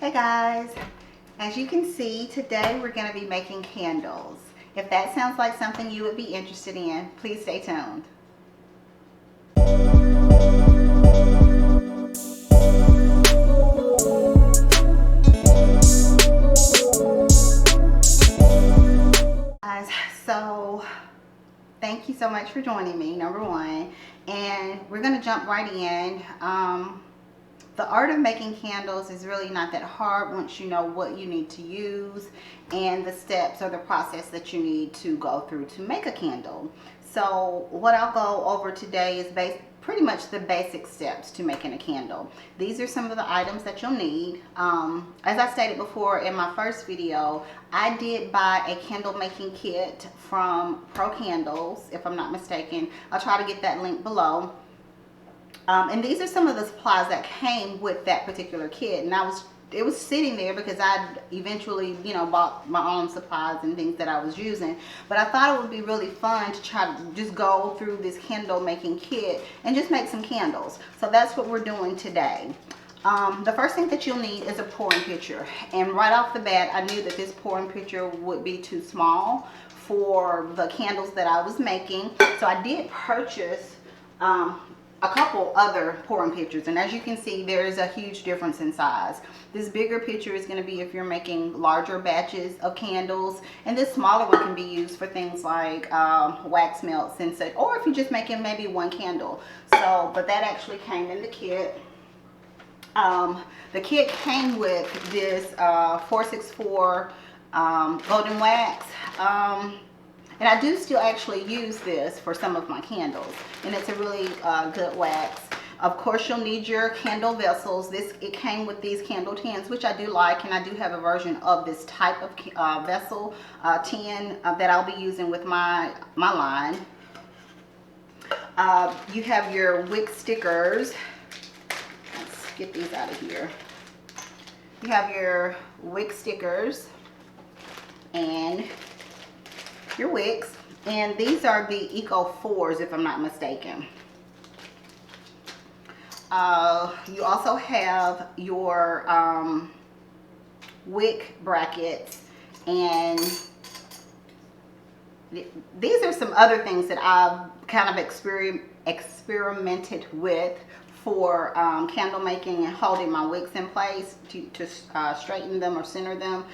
Hey guys, as you can see, today we're going to be making candles. If that sounds like something you would be interested in, please stay tuned. Guys, so thank you so much for joining me, number one, and we're going to jump right in. The art of making candles is really not that hard once you know what you need to use and the steps or the process that you need to go through to make a candle. So what I'll go over today is pretty much the basic steps to making a candle. These are some of the items that you'll need. As I stated before in my first video, I did buy a candle making kit from Pro Candles, if I'm not mistaken. I'll try to get that link below. And these are some of the supplies that came with that particular kit, and it was sitting there because I eventually, bought my own supplies and things that I was using. But I thought it would be really fun to try to just go through this candle making kit and just make some candles. So that's what we're doing today. The first thing that you'll need is a pouring pitcher, and right off the bat I knew that this pouring pitcher would be too small for the candles that I was making. So I did purchase a couple other pouring pitchers, and as you can see, there is a huge difference in size. This bigger pitcher is going to be if you're making larger batches of candles, and this smaller one can be used for things like wax melts and such, or if you're just making maybe one candle. So, but that actually came in the kit. The kit came with this 464 golden wax. And I do still actually use this for some of my candles, and it's a really good wax. Of course, you'll need your candle vessels. It came with these candle tins, which I do like, and I do have a version of this type of vessel tin that I'll be using with my line. You have your wick stickers. Let's get these out of here. You have your wick stickers and your wicks, and these are the Eco 4s if I'm not mistaken. You also have your wick brackets, and these are some other things that I've kind of experimented with for candle making and holding my wicks in place to straighten them or center them.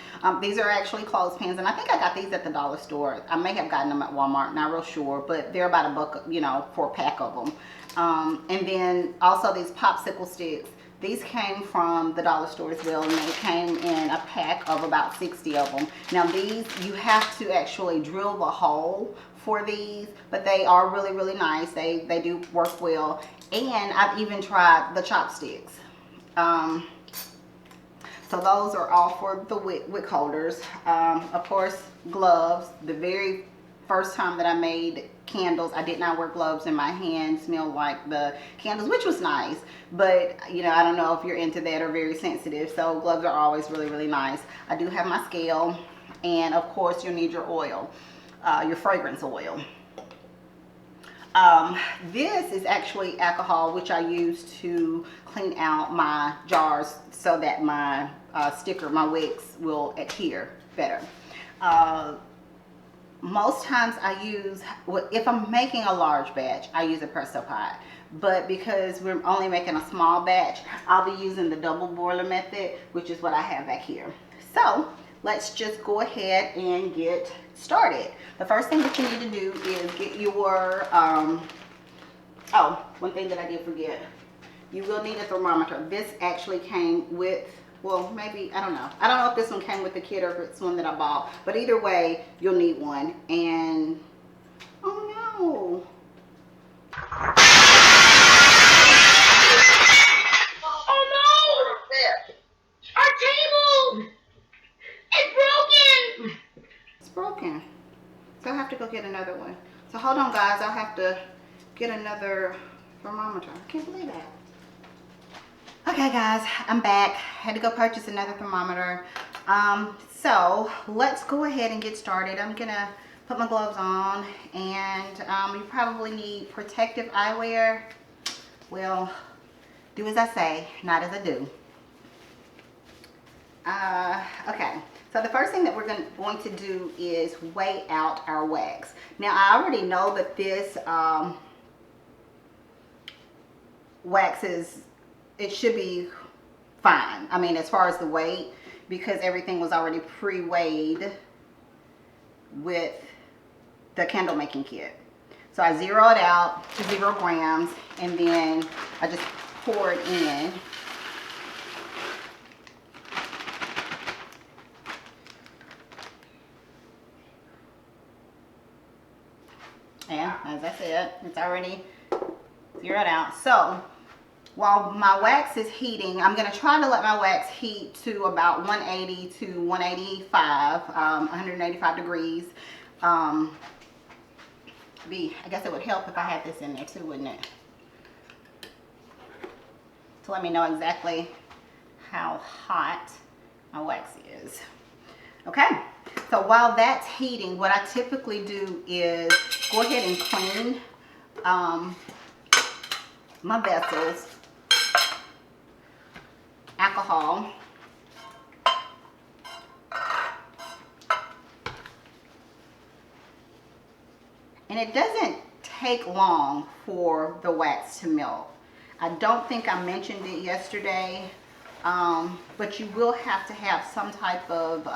These are actually clothespins, and I think I got these at the dollar store. I may have gotten them at Walmart, not real sure, but they're about $1, for a pack of them. And then also these popsicle sticks. These came from the dollar store as well, and they came in a pack of about 60 of them. Now these, you have to actually drill the hole for these, but they are really, really nice. They do work well. And I've even tried the chopsticks. So those are all for the wick holders. Of course, gloves. The very first time that I made candles, I did not wear gloves, and my hands smelled like the candles, which was nice. But I don't know if you're into that or very sensitive, so gloves are always really, really nice. I do have my scale, and of course you'll need your oil, your fragrance oil. This is actually alcohol, which I use to clean out my jars so that my my wicks will adhere better. Most times I use, if I'm making a large batch, I use a Presto pot. But because we're only making a small batch, I'll be using the double boiler method, which is what I have back here. So let's just go ahead and get started. The first thing that you need to do is get your, one thing that I did forget. You will need a thermometer. This actually came with, well, maybe, I don't know. I don't know if this one came with the kit or if it's one that I bought. But either way, you'll need one. And, oh no. Oh no! Our table! It's broken! It's broken. So I have to go get another one. So hold on, guys. I'll have to get another thermometer. I can't believe that. Okay, guys, I'm back. Had to go purchase another thermometer. So let's go ahead and get started. I'm gonna put my gloves on, and you probably need protective eyewear. Well, do as I say, not as I do. Okay, so the first thing that we're going to do is weigh out our wax. Now I already know that this wax it should be fine. I mean, as far as the weight, because everything was already pre-weighed with the candle making kit. So I zero it out to 0 grams, and then I just pour it in. And as I said, it's already zeroed out. So while my wax is heating, I'm going to try to let my wax heat to about 180 to 185, 185 degrees. I guess it would help if I had this in there too, wouldn't it? To let me know exactly how hot my wax is. Okay, so while that's heating, what I typically do is go ahead and clean my vessels. Alcohol. And it doesn't take long for the wax to melt. I don't think I mentioned it yesterday, but you will have to have some type of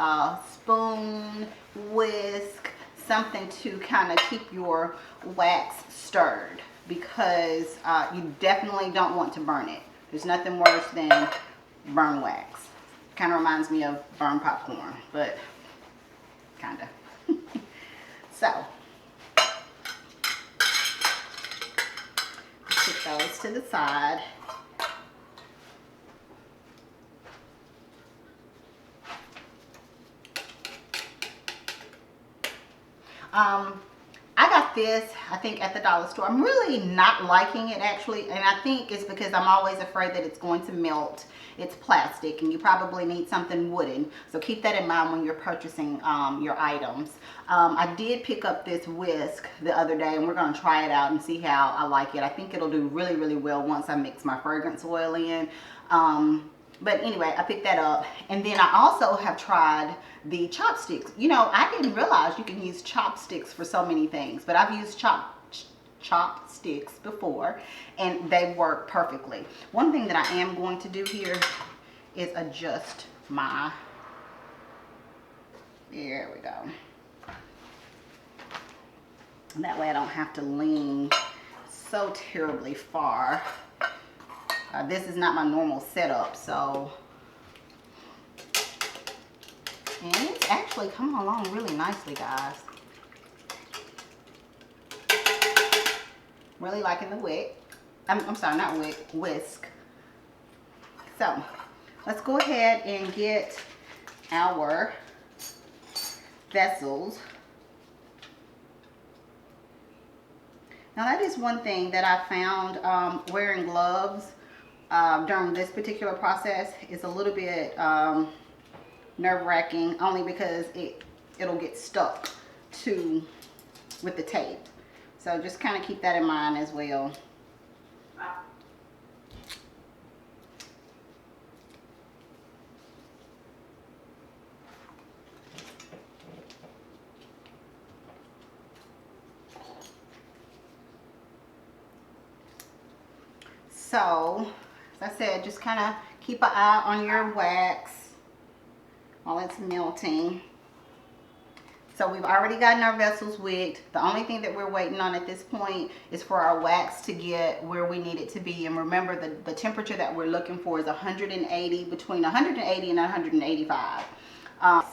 spoon, whisk, something to kind of keep your wax stirred, because you definitely don't want to burn it. There's nothing worse than burn wax. Kind of reminds me of burn popcorn, but kind of. So put those to the side. I got this, I think, at the dollar store. I'm really not liking it, actually, and I think it's because I'm always afraid that it's going to melt. It's plastic, and you probably need something wooden, so keep that in mind when you're purchasing your items. I did pick up this whisk the other day, and we're going to try it out and see how I like it. I think it'll do really, really well once I mix my fragrance oil in. But anyway, I picked that up. And then I also have tried the chopsticks. You know, I didn't realize you can use chopsticks for so many things, but I've used chopsticks before, and they work perfectly. One thing that I am going to do here is adjust my, there we go. And that way I don't have to lean so terribly far. This is not my normal setup, so, and it's actually coming along really nicely, guys. Really liking the wick. I'm sorry, not wick, whisk. So let's go ahead and get our vessels. Now that is one thing that I found wearing gloves during this particular process is a little bit nerve-wracking, only because it'll get stuck with the tape. So just kind of keep that in mind as well. So, as I said, just kind of keep an eye on your wax while it's melting. So we've already gotten our vessels wicked. The only thing that we're waiting on at this point is for our wax to get where we need it to be. And remember, the temperature that we're looking for is 180, between 180 and 185.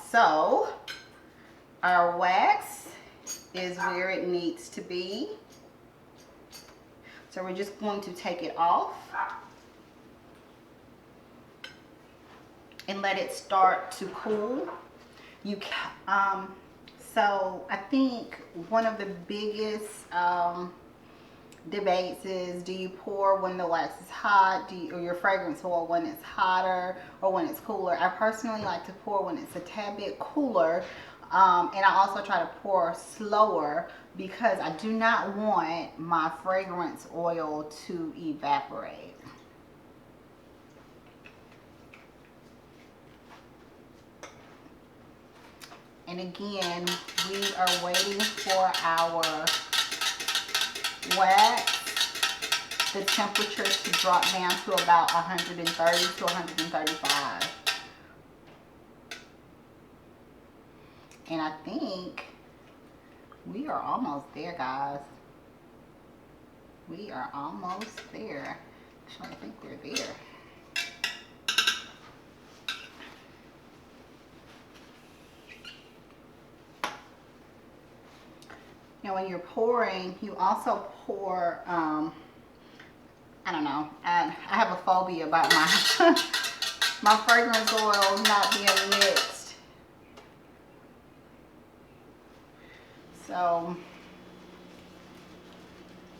So our wax is where it needs to be. So we're just going to take it off and let it start to cool. So I think one of the biggest debates is, do you pour when the wax is hot, or your fragrance oil when it's hotter or when it's cooler? I personally like to pour when it's a tad bit cooler, and I also try to pour slower because I do not want my fragrance oil to evaporate. And again, we are waiting for our wax, the temperature to drop down to about 130 to 135. And I think we are almost there, guys. We are almost there. Actually, I think we're there. Now, when you're pouring, you also pour, I don't know, I have a phobia about my, my fragrance oils not being mixed. So,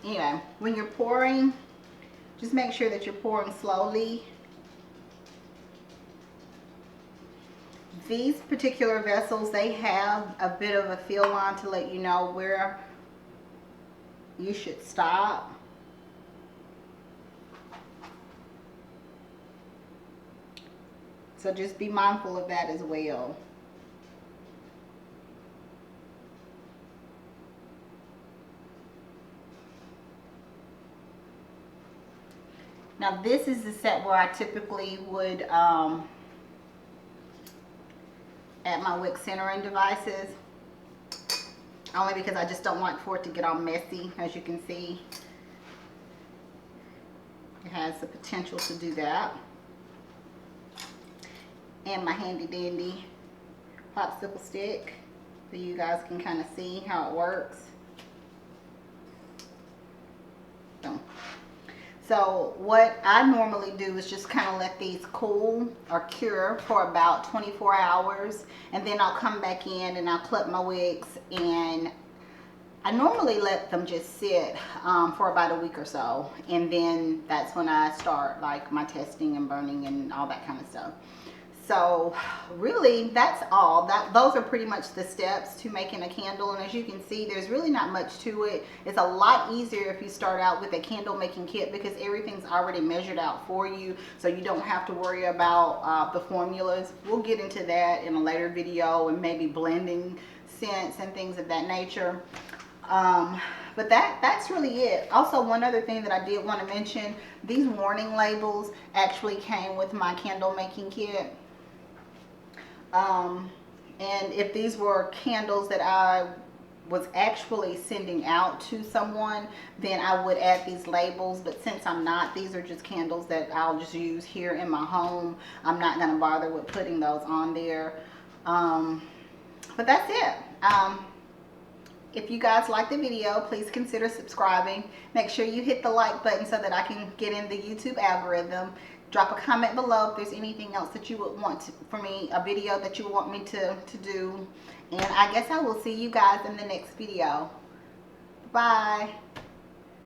anyway, when you're pouring, just make sure that you're pouring slowly. These particular vessels, they have a bit of a fill line to let you know where you should stop. So just be mindful of that as well. Now this is the set where I typically would add my wick centering devices, only because I just don't want for it to get all messy. As you can see, it has the potential to do that. And my handy dandy popsicle stick, so you guys can kind of see how it works. So what I normally do is just kind of let these cool or cure for about 24 hours, and then I'll come back in and I'll clip my wigs, and I normally let them just sit for about a week or so, and then that's when I start like my testing and burning and all that kind of stuff. So really that's all. Those are pretty much the steps to making a candle, and as you can see, there's really not much to it. It's a lot easier if you start out with a candle making kit, because everything's already measured out for you, so you don't have to worry about the formulas. We'll get into that in a later video, and maybe blending scents and things of that nature. But that's really it. Also, one other thing that I did want to mention, these warning labels actually came with my candle making kit. And if these were candles that I was actually sending out to someone, then I would add these labels. But since I'm not, these are just candles that I'll just use here in my home. I'm not going to bother with putting those on there. But that's it. If you guys like the video, please consider subscribing. Make sure you hit the like button so that I can get in the YouTube algorithm. Drop a comment below if there's anything else that you would want for me, a video that you want me to do. And I guess I will see you guys in the next video. Bye.